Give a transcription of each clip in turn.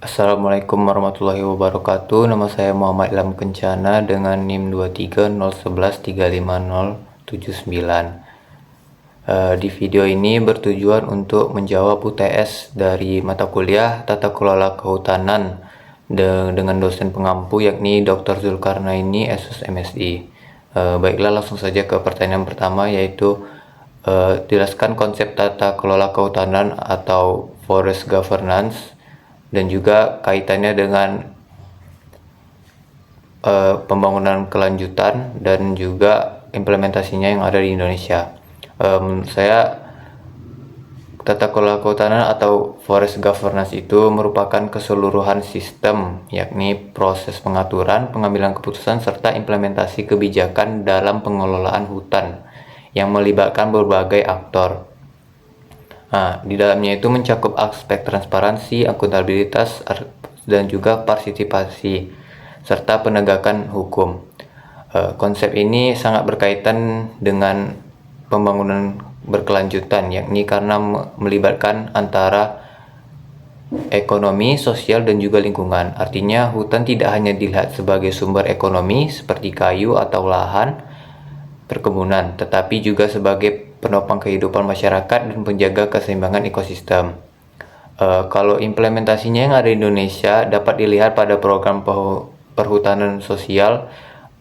Assalamualaikum warahmatullahi wabarakatuh. Nama saya Muhammad Ilham Kencana dengan NIM 23011350079. Di video ini bertujuan untuk menjawab UTS dari mata kuliah Tata Kelola Kehutanan dengan dosen pengampu yakni Dr. Zulkarnaini SUS MSI. Baiklah, langsung saja ke pertanyaan pertama, yaitu jelaskan konsep tata kelola kehutanan atau forest governance dan juga kaitannya dengan pembangunan kelanjutan dan juga implementasinya yang ada di Indonesia. Menurut saya, tata kelola kehutanan atau forest governance itu merupakan keseluruhan sistem, yakni proses pengaturan, pengambilan keputusan, serta implementasi kebijakan dalam pengelolaan hutan yang melibatkan berbagai aktor. Di dalamnya itu mencakup aspek transparansi, akuntabilitas, dan juga partisipasi, serta penegakan hukum. Konsep ini sangat berkaitan dengan pembangunan berkelanjutan, yakni karena melibatkan antara ekonomi, sosial, dan juga lingkungan. Artinya, hutan tidak hanya dilihat sebagai sumber ekonomi seperti kayu atau lahan perkebunan, tetapi juga sebagai penopang kehidupan masyarakat dan penjaga keseimbangan ekosistem. Kalau implementasinya yang ada di Indonesia dapat dilihat pada program perhutanan sosial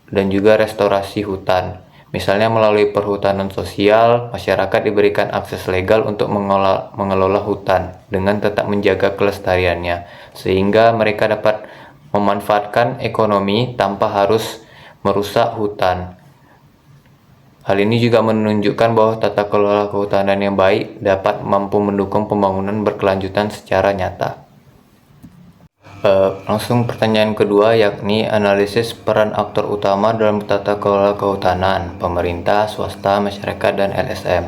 dan juga restorasi hutan. Misalnya melalui perhutanan sosial, masyarakat diberikan akses legal untuk mengelola hutan dengan tetap menjaga kelestariannya, sehingga mereka dapat memanfaatkan ekonomi tanpa harus merusak hutan. Hal ini juga menunjukkan bahwa tata kelola kehutanan yang baik dapat mampu mendukung pembangunan berkelanjutan secara nyata. Langsung pertanyaan kedua, yakni analisis peran aktor utama dalam tata kelola kehutanan, pemerintah, swasta, masyarakat, dan LSM,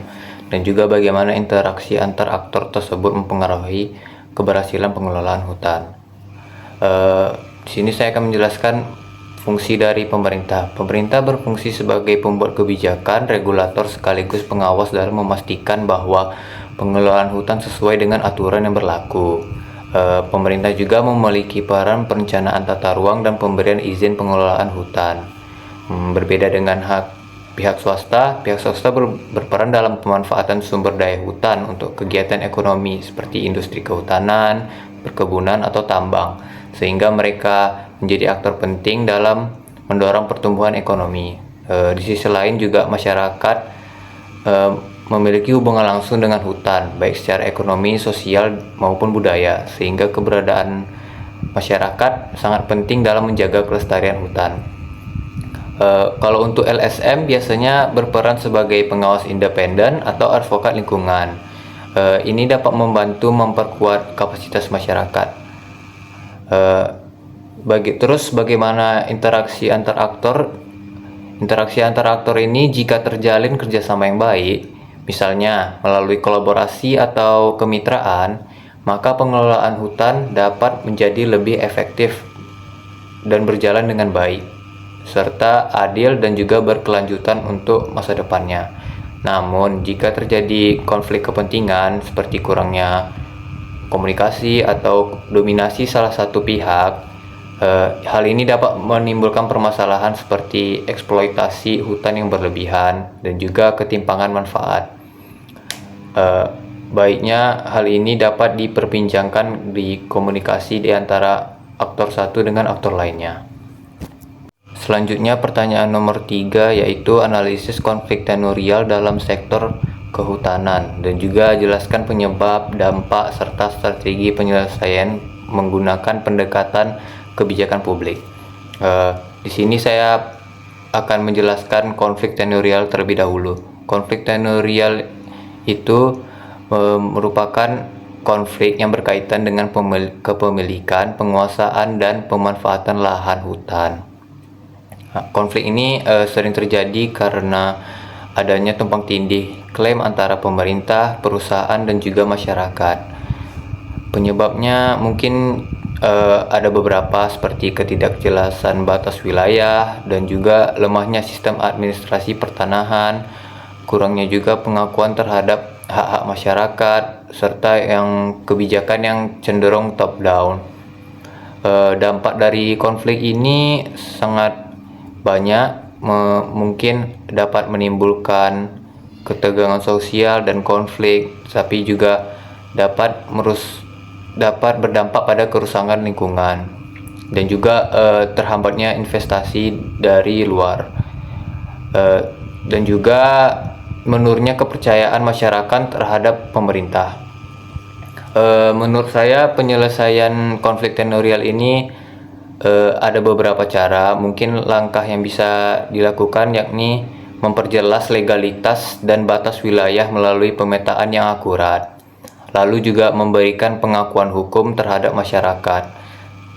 dan juga bagaimana interaksi antar aktor tersebut mempengaruhi keberhasilan pengelolaan hutan. Di sini saya akan menjelaskan fungsi dari pemerintah. Pemerintah berfungsi sebagai pembuat kebijakan, regulator, sekaligus pengawas dalam memastikan bahwa pengelolaan hutan sesuai dengan aturan yang berlaku. Pemerintah juga memiliki peran perencanaan tata ruang dan pemberian izin pengelolaan hutan. Berbeda dengan pihak swasta berperan dalam pemanfaatan sumber daya hutan untuk kegiatan ekonomi seperti industri kehutanan, perkebunan, atau tambang, sehingga mereka menjadi aktor penting dalam mendorong pertumbuhan ekonomi. Di sisi lain juga masyarakat memiliki hubungan langsung dengan hutan, baik secara ekonomi, sosial, maupun budaya, sehingga keberadaan masyarakat sangat penting dalam menjaga kelestarian hutan. Kalau untuk LSM biasanya berperan sebagai pengawas independen atau advokat lingkungan. Ini dapat membantu memperkuat kapasitas masyarakat. Bagaimana interaksi antar aktor? Interaksi antar aktor ini jika terjalin kerjasama yang baik, misalnya melalui kolaborasi atau kemitraan, maka pengelolaan hutan dapat menjadi lebih efektif dan berjalan dengan baik, serta adil dan juga berkelanjutan untuk masa depannya. Namun, jika terjadi konflik kepentingan seperti kurangnya komunikasi atau dominasi salah satu pihak, hal ini dapat menimbulkan permasalahan seperti eksploitasi hutan yang berlebihan dan juga ketimpangan manfaat. Baiknya hal ini dapat diperbincangkan di komunikasi di antara aktor satu dengan aktor lainnya. Selanjutnya pertanyaan nomor 3, yaitu analisis konflik tenurial dalam sektor kehutanan dan juga jelaskan penyebab, dampak, serta strategi penyelesaian menggunakan pendekatan kebijakan publik. Di sini saya akan menjelaskan konflik tenurial terlebih dahulu. Konflik tenurial itu merupakan konflik yang berkaitan dengan kepemilikan, penguasaan, dan pemanfaatan lahan hutan. Konflik ini sering terjadi karena adanya tumpang tindih klaim antara pemerintah, perusahaan, dan juga masyarakat. Penyebabnya mungkin ada beberapa, seperti ketidakjelasan batas wilayah dan juga lemahnya sistem administrasi pertanahan, kurangnya juga pengakuan terhadap hak-hak masyarakat, serta kebijakan yang cenderung top down. Dampak dari konflik ini sangat banyak, mungkin dapat menimbulkan ketegangan sosial dan konflik, tapi juga dapat berdampak pada kerusakan lingkungan dan juga terhambatnya investasi dari luar, dan juga menurunnya kepercayaan masyarakat terhadap pemerintah. Menurut saya penyelesaian konflik teritorial ini ada beberapa cara. Mungkin langkah yang bisa dilakukan yakni memperjelas legalitas dan batas wilayah melalui pemetaan yang akurat, lalu juga memberikan pengakuan hukum terhadap masyarakat,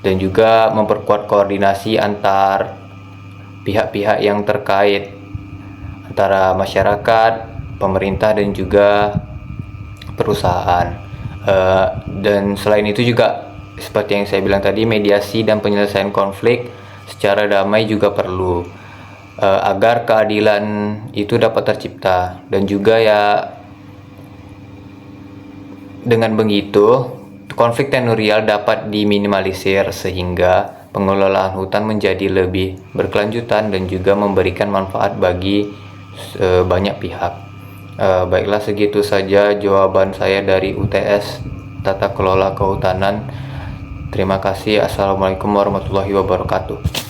dan juga memperkuat koordinasi antar pihak-pihak yang terkait, antara masyarakat, pemerintah, dan juga perusahaan. Dan selain itu juga seperti yang saya bilang tadi, mediasi dan penyelesaian konflik secara damai juga perlu, agar keadilan itu dapat tercipta. Dan juga ya, dengan begitu konflik teritorial dapat diminimalisir sehingga pengelolaan hutan menjadi lebih berkelanjutan dan juga memberikan manfaat bagi banyak pihak. Baiklah, segitu saja jawaban saya dari UTS Tata Kelola Kehutanan. Terima kasih. Assalamualaikum warahmatullahi wabarakatuh.